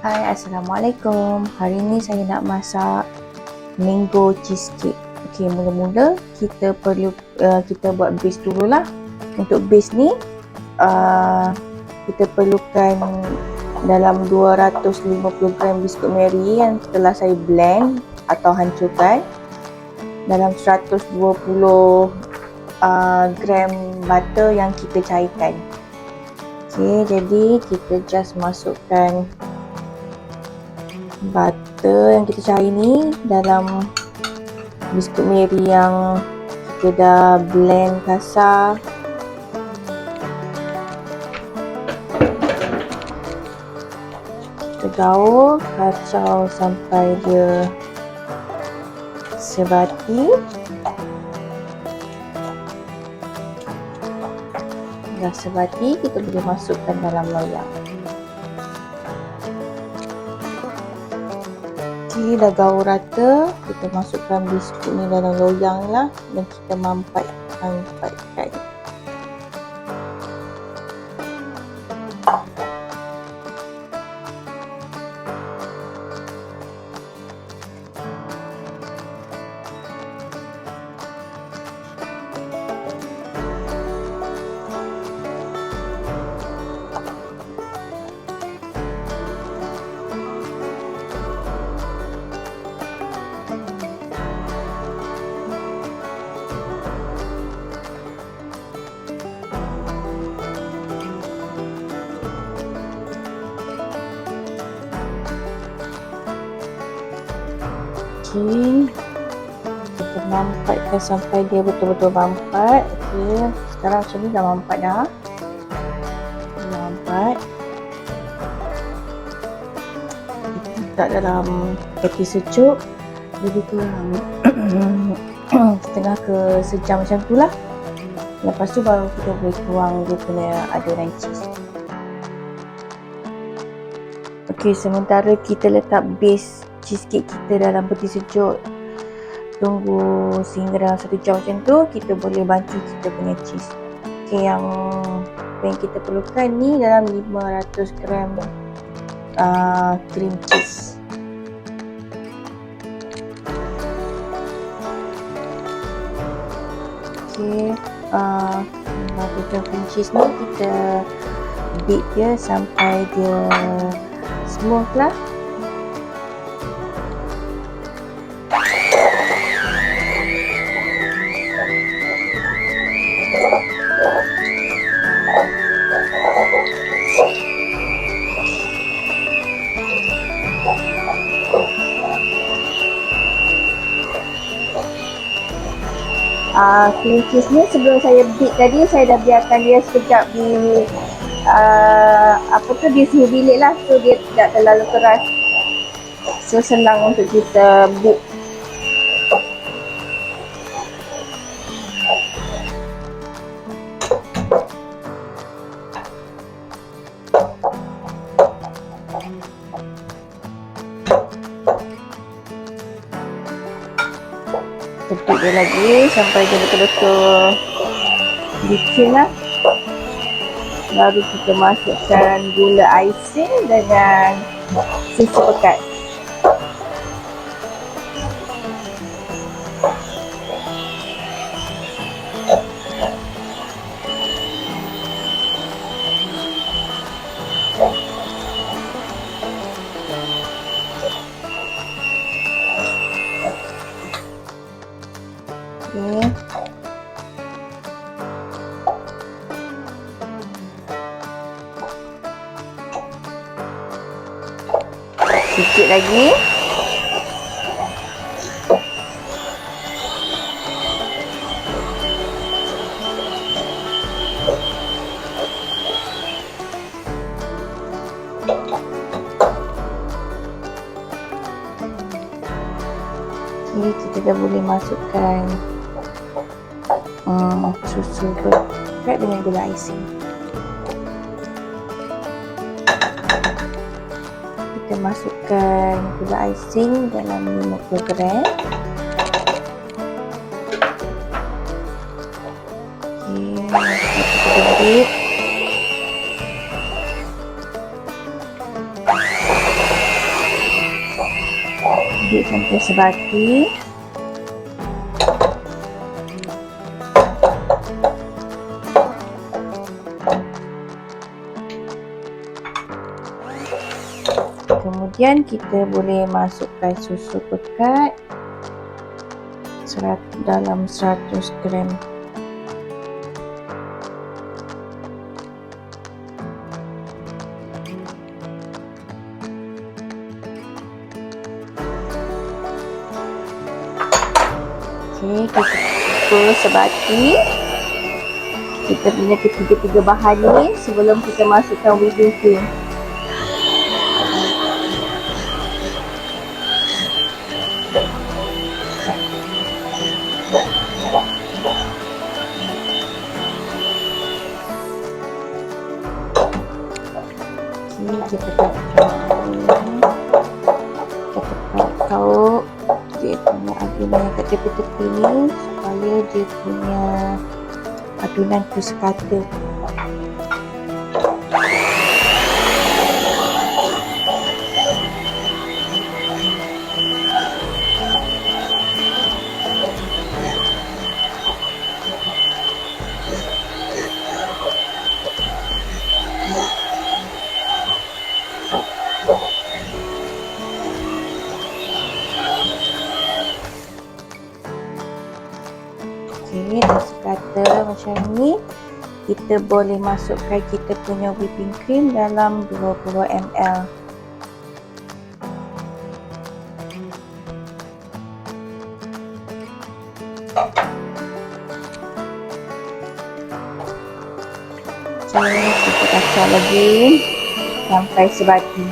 Hai, Assalamualaikum. Hari ni saya nak masak mango cheesecake. Okey, mula-mula kita perlu kita buat base dululah. Untuk base ni kita perlukan dalam 250 gram biskut Mary yang telah saya blend atau hancurkan, dalam 120 gram butter yang kita cairkan. Okey, jadi kita just masukkan butter yang kita cair ni dalam biskut Mary yang kita dah blend kasar. Kita gaul, kacau sampai dia sebati. Dah sebati, kita boleh masukkan dalam loyang. Okey, dah gaul rata, kita masukkan biskut ni dalam loyang lah dan kita mampatkan. Okey, kita mampatkan sampai dia betul-betul mampat. Okey, sekarang macam ni dah mampat dah. Mampat. Kita letak dalam peti sejuk lebih kurang setengah ke sejam macam tu lah. Lepas tu baru kita boleh tuang dia punya adonan cheese. Okey, sementara kita letak base cheesecake kita dalam peti sejuk, tunggu sehingga dalam 1 jam macam tu, kita boleh bantu kita punya cheese. Okey, yang kita perlukan ni dalam 500 gram cream cheese. Okey, 500 gram cream cheese ni kita beat dia sampai dia smooth lah. Cream cheese ni sebelum saya beat tadi, saya dah biarkan dia sekejap di di suhu bilik lah, so dia tidak terlalu keras, so senang untuk kita beat. Tepuk dia lagi sampai dia betul-betul licin lah. Baru kita masukkan gula icing dengan susu pekat. Okay. Sikit lagi. Jadi kita dah boleh masukkan susu pekat dengan gula icing. Kita masukkan gula icing dalam 50 gram. Kita beat. sampai sebati. Kemudian kita boleh masukkan susu pekat dalam 100 gram. Okey, kita pukul sebati. Kita punya ketiga-tiga bahan ni sebelum kita masukkan whipping cream. Kita tahu dia punya adunan kat tepi-tepi ni supaya dia punya adunan tu sekata. Okey, dah sekata macam ni. Kita boleh masukkan kita punya whipping cream dalam 20 ml. Okey, kita kacau lagi sampai sebati.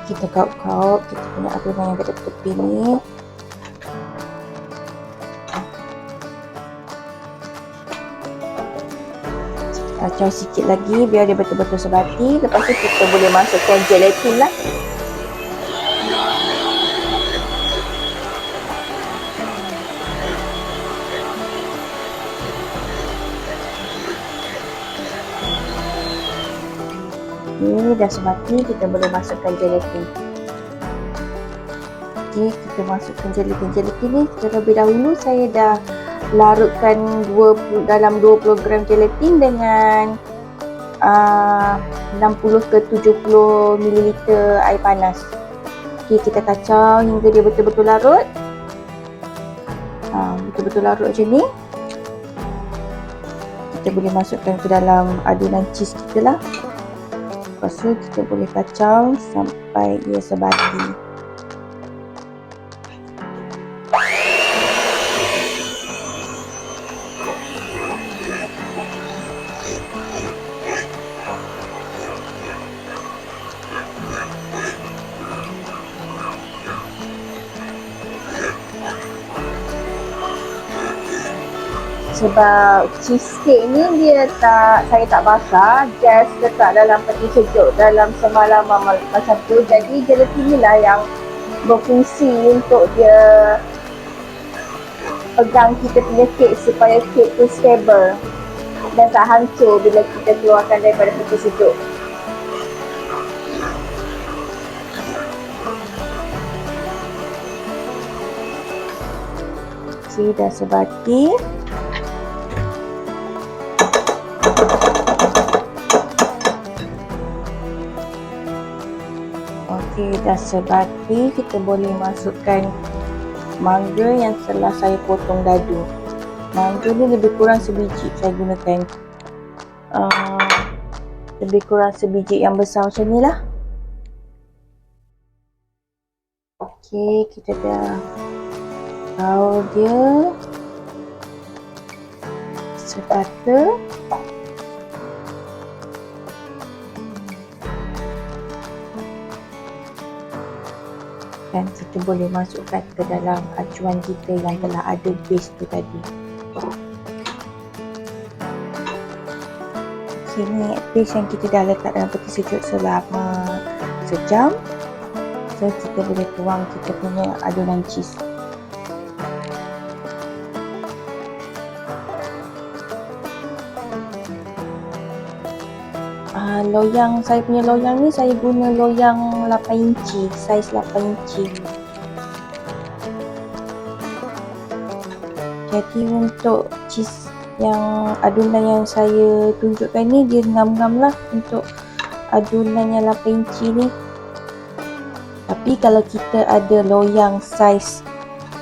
Kita kaut-kaut kita punya adunan yang kat tepi ni. Kacau sikit lagi biar dia betul-betul sebati. Lepas tu kita boleh masukkan gelatin lah. Okey, dah sebati, kita boleh masukkan gelatin. Okey, kita masukkan gelatin ni. Terlebih dahulu saya dah larutkan dalam 20 gram gelatin dengan 60 ke 70 ml air panas. Okey, kita kacau hingga dia betul-betul larut. Betul-betul larut macam ni. Kita boleh masukkan ke dalam adunan cheese kita lah. Lepas tu kita boleh kacau sampai ia sebati. Sebab cheesecake ni saya tak bakar, just letak dalam peti sejuk dalam semalaman macam tu. Jadi gelatin ni lah yang berfungsi untuk dia pegang kita punya kek supaya kek tu stable dan tak hancur bila kita keluarkan daripada peti sejuk. Okey, dah sebati. Okey, dah sebati, kita boleh masukkan mangga yang telah saya potong dadu. Mangga ni lebih kurang sebiji saya gunakan. Lebih kurang sebiji yang besar macam ni lah. Okey, kita dah tahu dia sekata. Dan kita kita boleh masukkan ke dalam acuan kita yang telah ada base tu tadi. Okay, ni base yang kita dah letak dalam peti sejuk selama sejam. So kita boleh tuang kita punya adunan cheese. Loyang, saya punya loyang ni saya guna loyang 8 inci, saiz 8 inci. Jadi untuk cheese yang adunan yang saya tunjukkan ni dia ngam-ngam lah untuk adunan yang 8 inci ni. Tapi kalau kita ada loyang saiz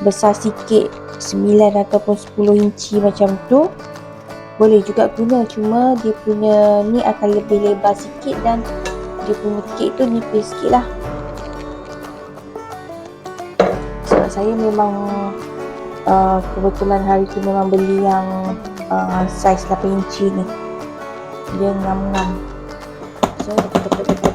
besar sikit, 9 ataupun 10 inci macam tu, boleh juga guna, cuma dia punya ni akan lebih lebar sikit dan dia punya kek tu nipis sikit lah. Sebab saya memang kebetulan hari tu memang beli yang saiz 8 inci ni, dia ngam-ngam. So kita tutup.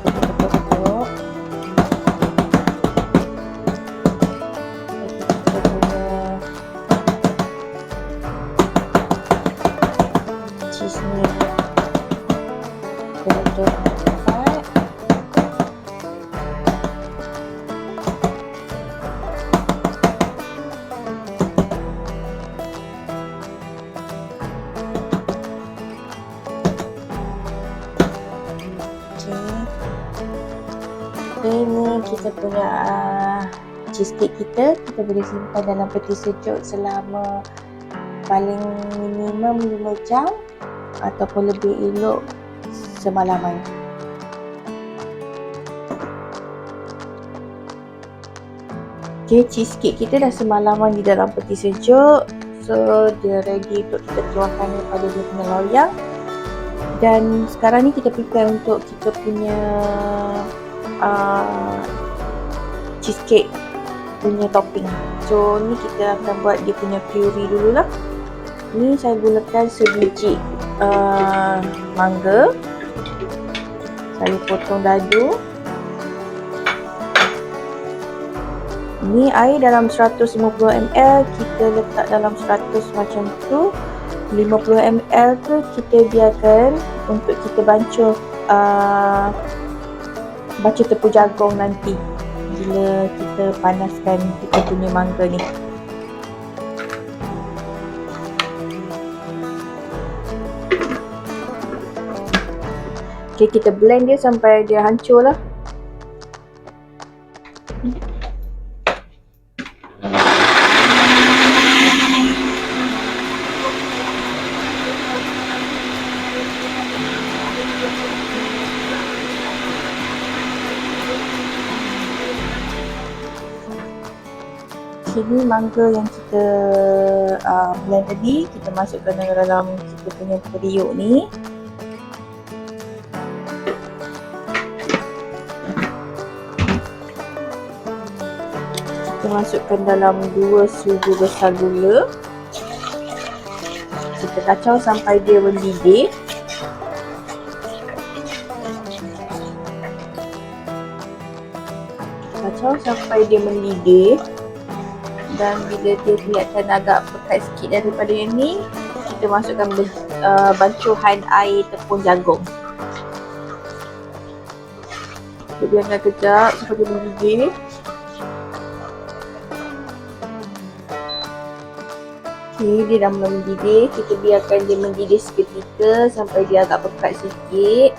Cheese ni betul-betul rapat. Okay, ni kita punya cheesecake kita boleh simpan dalam peti sejuk selama paling minimum 5 jam ataupun lebih elok semalaman. Okay, cheesecake kita dah semalaman di dalam peti sejuk. So dia ready untuk kita keluarkan daripada dia punya loyang. Dan sekarang ni kita prepare untuk kita punya cheesecake punya topping. So ni kita akan buat dia punya puree dulu lah. Ni saya gunakan sebiji mangga. Saya potong dadu. Ni air dalam 150 ml, kita letak dalam 100 macam tu. 50 ml tu kita biarkan untuk kita bancuh tepung jagung nanti bila kita panaskan kita punya mangga ni. Okay, kita blend dia sampai dia hancur lah. Ini mangga yang kita blend tadi, kita masukkan dalam kita punya periuk ni. Kita masukkan dalam 2 sudu besar gula. Kita kacau sampai dia mendidih. Kacau sampai dia mendidih. Dan bila dia kelihatan agak pekat sikit daripada yang ni, kita masukkan bancuhan air tepung jagung. Kita biarkan kejap sampai dia mendidih. Okay, dia dah mula mendidih. Kita biarkan dia mendidih seketika sampai dia agak pekat sikit.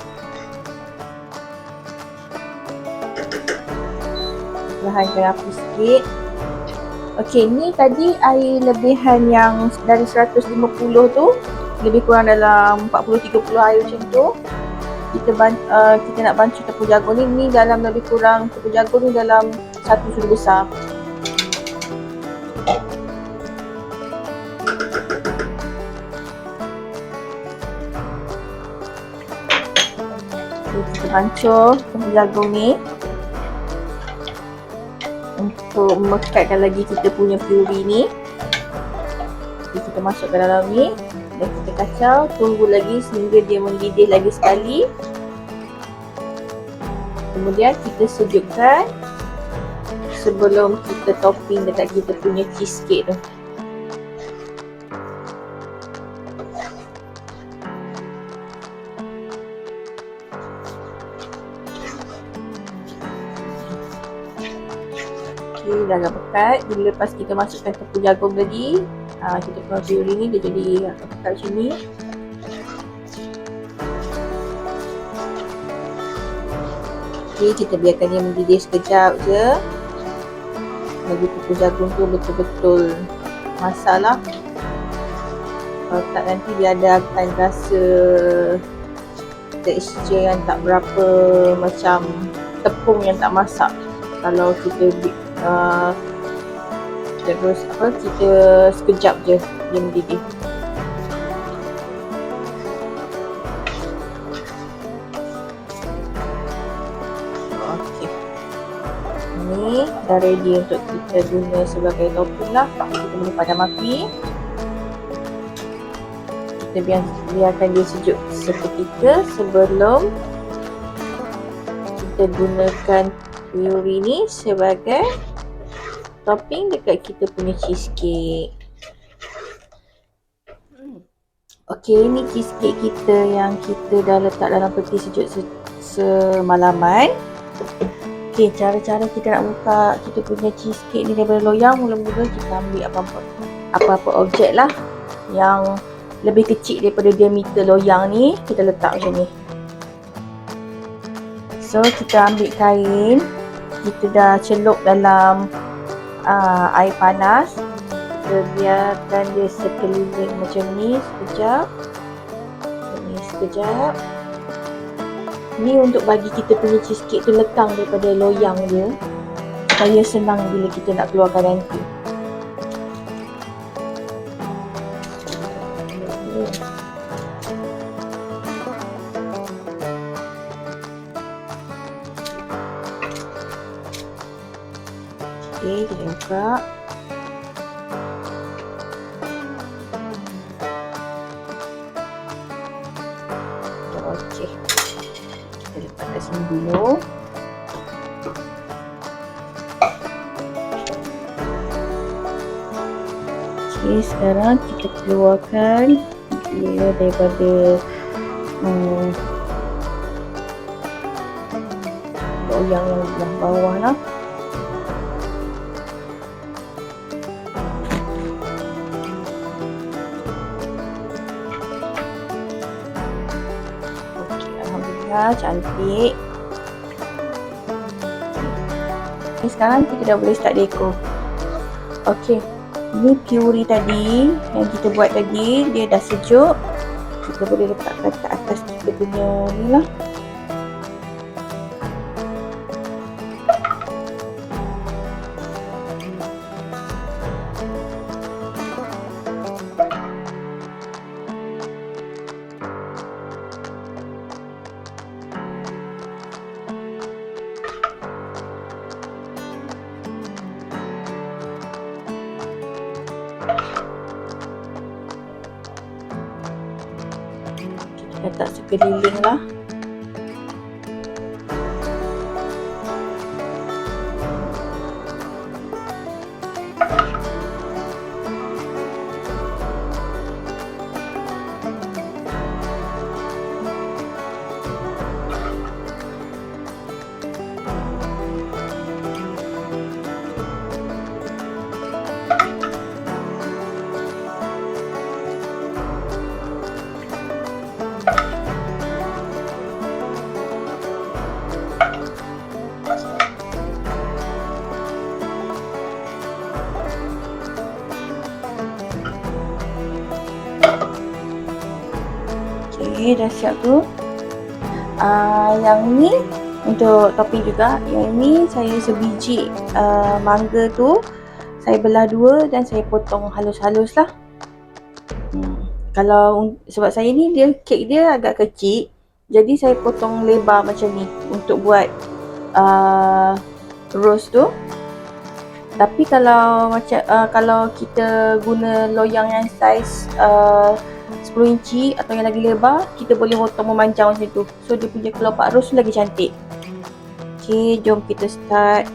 Perlahankan api sikit. Okey, ni tadi air lebihan yang dari 150 tu, lebih kurang dalam 40-30 air macam tu. Kita nak bancuh tepung jagung ni dalam lebih kurang tepung jagung ni dalam 1 sudu besar. Okay, kita bancuh tepung jagung ni untuk mekatkan lagi kita punya puree ni. Okay, kita masukkan dalam ni dan kita kacau, tunggu lagi sehingga dia mendidih lagi sekali. Kemudian kita sejukkan sebelum kita topping dekat kita punya cheesecake tu. Okay, dah agak pekat. Jadi lepas kita masukkan tepung jagung tadi, kita punya puree ni dia jadi agak pekat macam ni. Okay, kita biarkan dia mendidih sekejap je. Bagi tepung jagung tu betul-betul masak lah. Kalau tak nanti dia ada akan rasa tekstur yang tak berapa macam tepung yang tak masak. Kalau kita terus kita sekejap je dia mendidih. Okey. Ini dah ready untuk kita guna sebagai topping lah. Kita boleh padam api. Kita biarkan dia sejuk seketika sebelum kita gunakan puree ni sebagai topping dekat kita punya cheesecake. Okey, ni cheesecake kita yang kita dah letak dalam peti sejuk semalaman. Okey, cara-cara kita nak buka kita punya cheesecake ni daripada loyang, mula-mula kita ambil apa-apa objek lah yang lebih kecil daripada diameter loyang ni, kita letak macam ni. So, kita ambil kain, kita dah celup dalam air panas. Kita biarkan dia sekeliling macam ni sekejap. Ini sekejap. Ni untuk bagi kita punya cheesecake tu lekang daripada loyang dia, supaya senang bila kita nak keluarkan nanti. Okey, kita buka. Okey, kita letak kat sini dulu. Okey, sekarang kita keluarkan dia daripada loyang yang belah bawah lah. Cantik. Okay, sekarang kita dah boleh start dekor. Okey, ni puree tadi yang kita buat tadi, dia dah sejuk. Kita boleh letakkan kat atas kita punya ni lah. Letak sekeliling lah. Okay, dah siap tu. Yang ni untuk topping juga. Yang ni saya sebiji mangga tu saya belah dua dan saya potong halus-halus lah. Kalau sebab saya ni kek dia agak kecil, jadi saya potong lebar macam ni untuk buat roast tu. Tapi kalau kalau kita guna loyang yang saiz 10 inci atau yang lagi lebar, kita boleh potong memanjang macam tu. So dia punya kelopak roast lagi cantik. Okay, jom kita start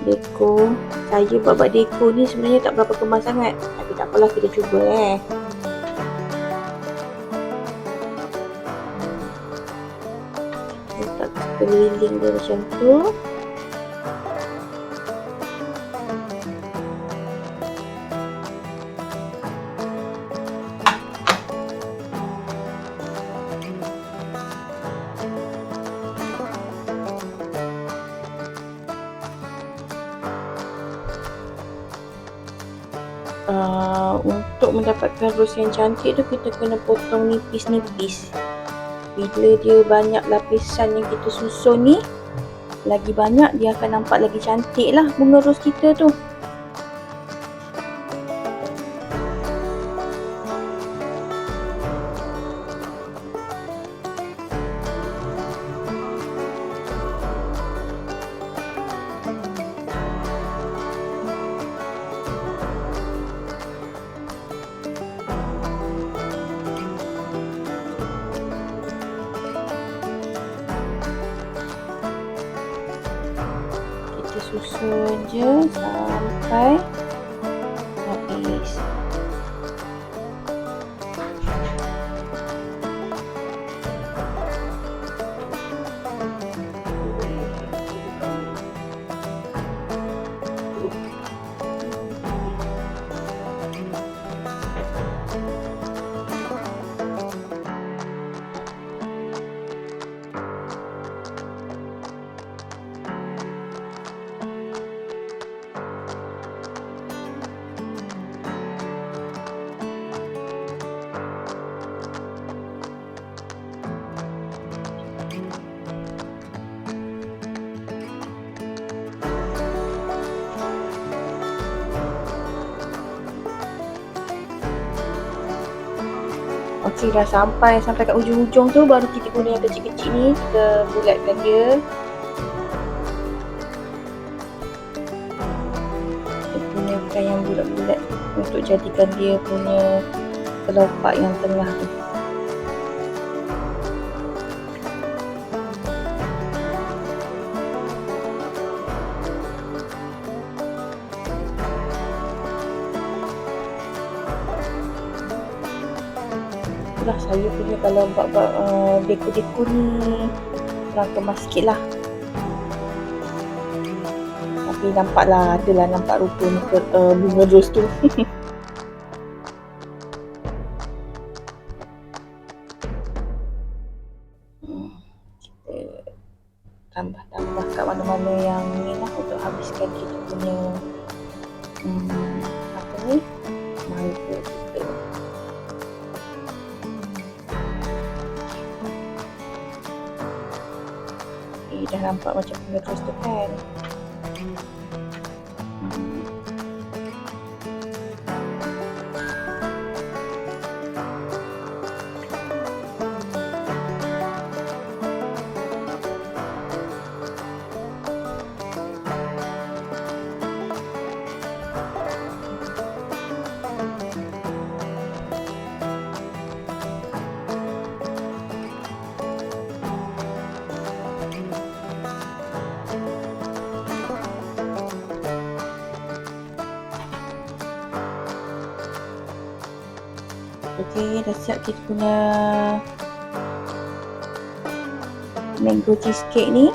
Deko. Saya buat deko ni sebenarnya tak berapa kemas sangat. Tapi tak apalah, kita cuba letak keliling dia macam tu. Untuk mendapatkan rose yang cantik tu, kita kena potong nipis-nipis. Bila dia banyak lapisan yang kita susun ni, lagi banyak dia akan nampak lagi cantik lah bunga rose kita tu. Susun je sampai habis. Okey, dah sampai kat ujung-ujung tu, baru kita guna yang kecil-kecil ni, kita bulatkan dia. Kita gunakan yang bulat-bulat untuk jadikan dia punya kelopak yang tengah tu. Saya punya kalau buat deko-deko ni kurang kemas sikit lah. Tapi nampak lah, adalah nampak rupa muka bunga rose tu. Kita tambah-tambah kat mana-mana yang ni lah untuk habiskan kita punya apa ni, marker kita. Dah nampak macam bunga rose tu kan. Okey, dah siap kita punya mango cheesecake ni.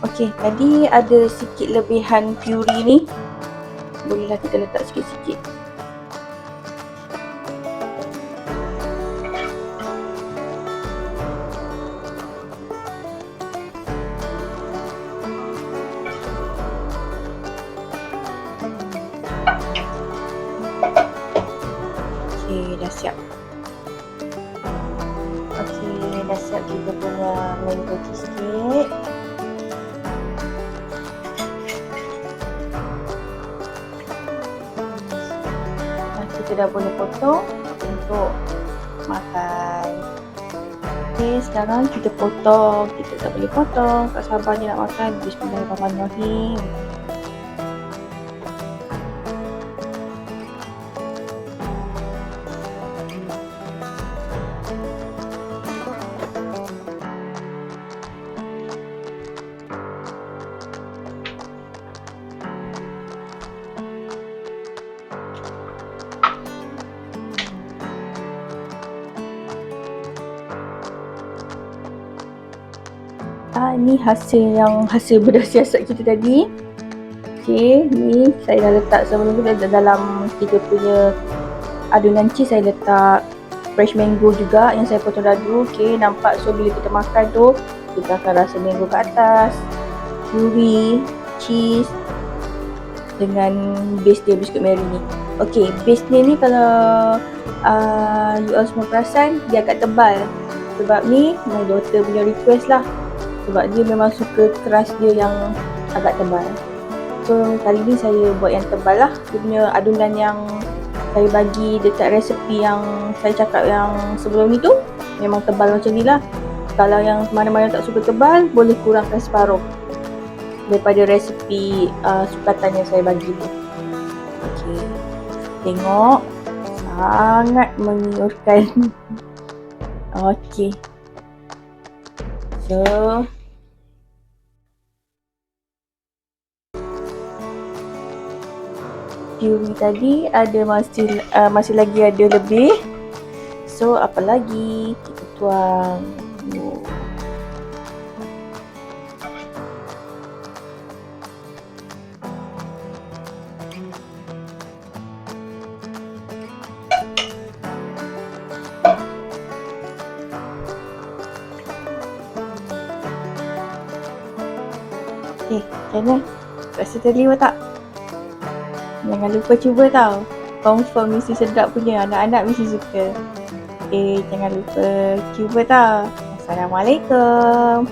Okey, tadi ada sikit lebihan puri ni. Bolehlah kita letak sikit-sikit. Dah siap. Okey, dah siap kita punya mango cheesecake. Kita dah boleh potong untuk makan. Okey, sekarang kita potong. Kita dah boleh potong. Tak sabar ni nak makan. Bismillahirrahmanirrahim. Ni hasil berdasiasat kita tadi. Okay, ni saya dah letak sebelum tu dalam kita punya adunan cheese. Saya letak fresh mango juga yang saya potong dadu. Okay, nampak. So bila kita makan tu, kita akan rasa mango kat atas, puri, cheese dengan base dia biskut Mary ni. Okay, base dia ni kalau you all semua perasan, dia agak tebal. Sebab ni my daughter punya request lah. Sebab dia memang suka crust dia yang agak tebal. So kali ni saya buat yang tebal lah. Dia punya adunan yang saya bagi dekat resepi yang saya cakap yang sebelum ni tu memang tebal macam ni lah. Kalau yang mana-mana tak suka tebal, boleh kurangkan separuh daripada resepi sukatan yang saya bagi tu. Okay, tengok, sangat mengiurkan. Okay, so puri tadi ada masih lagi ada lebih. So apa lagi, kita tuang. Okay, macam mana? Rasa terlibat tak? Jangan lupa cuba tau. Confirm mesti sedap punya. Anak-anak mesti suka. Okay, jangan lupa cuba tau. Assalamualaikum.